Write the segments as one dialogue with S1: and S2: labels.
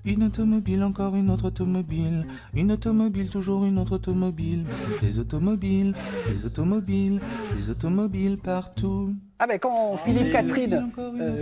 S1: Une automobile, encore une autre automobile. Une automobile, toujours une autre automobile. Des automobiles, des automobiles, des automobiles partout.
S2: Ah ben quand Philippe Catherine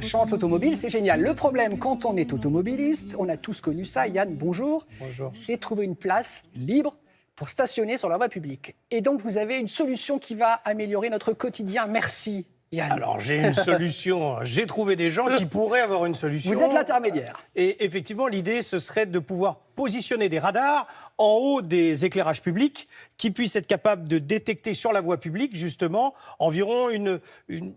S2: chante l'automobile, c'est génial. Le problème, quand on est automobiliste, on a tous connu ça, Yann, bonjour.
S3: Bonjour.
S2: C'est trouver une place libre pour stationner sur la voie publique. Et donc vous avez une solution qui va améliorer notre quotidien. Merci, Yann.
S3: Alors j'ai une solution, j'ai trouvé des gens qui pourraient avoir une solution.
S2: Vous êtes l'intermédiaire.
S3: Et effectivement, l'idée, ce serait de pouvoir positionner des radars en haut des éclairages publics qui puissent être capables de détecter sur la voie publique, justement, environ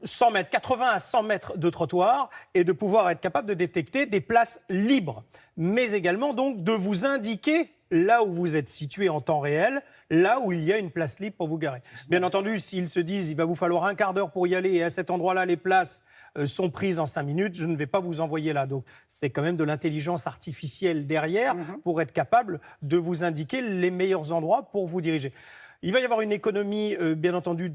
S3: 100 mètres, 80 à 100 mètres de trottoir et de pouvoir être capable de détecter des places libres. Mais également, donc, de vous indiquer là où vous êtes situé en temps réel, là où il y a une place libre pour vous garer. Bien entendu, s'ils se disent il va vous falloir un quart d'heure pour y aller et à cet endroit-là, les places sont prises en 5 minutes, je ne vais pas vous envoyer là. Donc, c'est quand même de l'intelligence artificielle derrière pour être capable de vous indiquer les meilleurs endroits pour vous diriger. Il va y avoir une économie, bien entendu,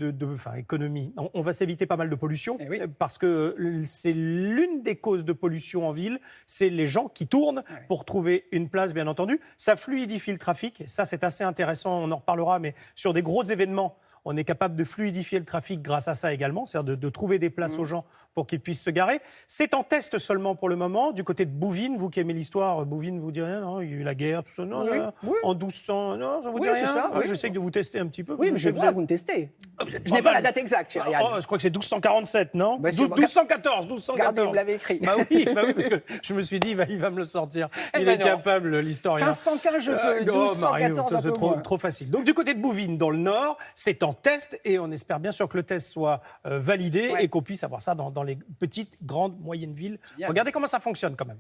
S3: économie. On va s'éviter pas mal de pollution,
S2: oui.
S3: parce que c'est l'une des causes de pollution en ville, c'est les gens qui tournent pour trouver une place, bien entendu. Ça fluidifie le trafic, ça c'est assez intéressant, on en reparlera, mais sur des gros événements, on est capable de fluidifier le trafic grâce à ça également, c'est-à-dire de trouver des places aux gens pour qu'ils puissent se garer. C'est en test seulement pour le moment. Du côté de Bouvines, vous qui aimez l'histoire, Bouvines vous dit rien, non, il y a eu la guerre, tout ça, non,
S2: Oui,
S3: ça,
S2: oui.
S3: en 1200, non, ça vous dit
S2: Oui,
S3: rien.
S2: c'est ça, oui.
S3: J'essaie de vous tester un petit peu.
S2: Oui, mais je vois, vous me testez. Je n'ai pas la date exacte, cher Yann.
S3: Je crois que c'est 1247, non?
S2: Bah,
S3: 1214, 1214.
S2: Regardez, vous l'avez écrit.
S3: Bah oui, parce que je me suis dit, il va me le sortir.
S2: Eh
S3: Il
S2: ben
S3: est
S2: non.
S3: capable, l'historien.
S2: 1515, je peux. 1214, un
S3: c'est
S2: peu moins.
S3: trop facile. Donc du côté de Bouvines, dans le Nord, c'est en test et on espère bien sûr que le test soit validé et qu'on puisse avoir ça dans les petites, grandes, moyennes villes.
S2: Bien.
S3: Regardez comment ça fonctionne quand même.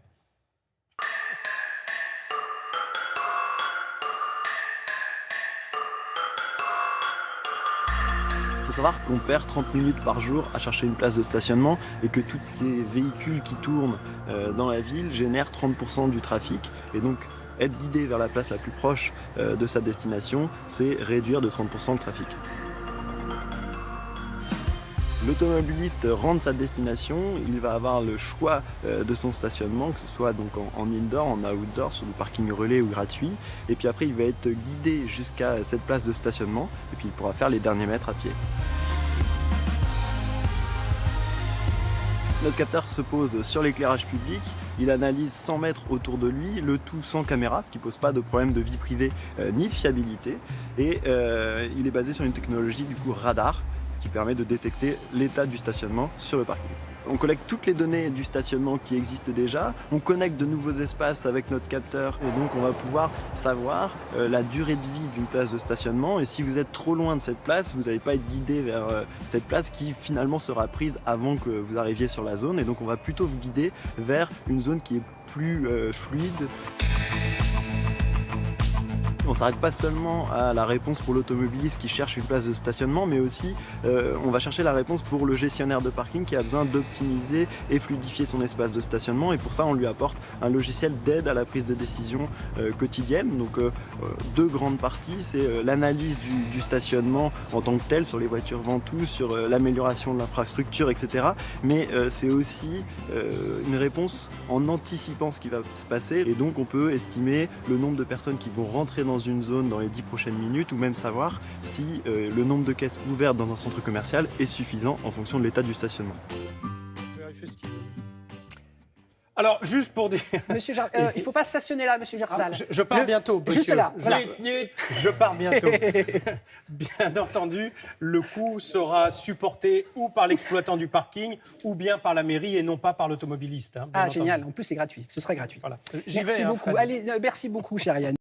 S4: Il faut savoir qu'on perd 30 minutes par jour à chercher une place de stationnement et que tous ces véhicules qui tournent dans la ville génèrent 30% du trafic. Et donc, être guidé vers la place la plus proche de sa destination, c'est réduire de 30% le trafic. L'automobiliste rentre sa destination, il va avoir le choix de son stationnement, que ce soit donc en indoor, en outdoor, sur du parking relais ou gratuit. Et puis après, il va être guidé jusqu'à cette place de stationnement et puis il pourra faire les derniers mètres à pied. Notre capteur se pose sur l'éclairage public, il analyse 100 mètres autour de lui, le tout sans caméra, ce qui ne pose pas de problème de vie privée ni de fiabilité. Et il est basé sur une technologie du coup radar, qui permet de détecter l'état du stationnement sur le parking. On collecte toutes les données du stationnement qui existent déjà, on connecte de nouveaux espaces avec notre capteur et donc on va pouvoir savoir la durée de vie d'une place de stationnement et si vous êtes trop loin de cette place, vous n'allez pas être guidé vers cette place qui finalement sera prise avant que vous arriviez sur la zone et donc on va plutôt vous guider vers une zone qui est plus fluide. On ne s'arrête pas seulement à la réponse pour l'automobiliste qui cherche une place de stationnement, mais aussi on va chercher la réponse pour le gestionnaire de parking qui a besoin d'optimiser et fluidifier son espace de stationnement. Et pour ça, on lui apporte un logiciel d'aide à la prise de décision quotidienne. Donc deux grandes parties, c'est l'analyse du stationnement en tant que tel sur les voitures ventouses, sur l'amélioration de l'infrastructure, etc. Mais c'est aussi une réponse en anticipant ce qui va se passer. Et donc on peut estimer le nombre de personnes qui vont rentrer dans une zone dans les 10 prochaines minutes ou même savoir si le nombre de caisses ouvertes dans un centre commercial est suffisant en fonction de l'état du stationnement.
S3: Alors, juste pour dire...
S2: Monsieur il ne faut pas stationner là, monsieur Gersal.
S3: Je pars bientôt, monsieur.
S2: Juste là, voilà.
S3: Je pars bientôt. Bien entendu, le coût sera supporté ou par l'exploitant du parking ou bien par la mairie et non pas par l'automobiliste. Hein,
S2: Ah,
S3: entendu.
S2: génial. En plus, c'est gratuit. Ce serait gratuit.
S3: Voilà.
S2: Merci beaucoup.
S3: Fred.
S2: Allez, merci beaucoup, cher Yann.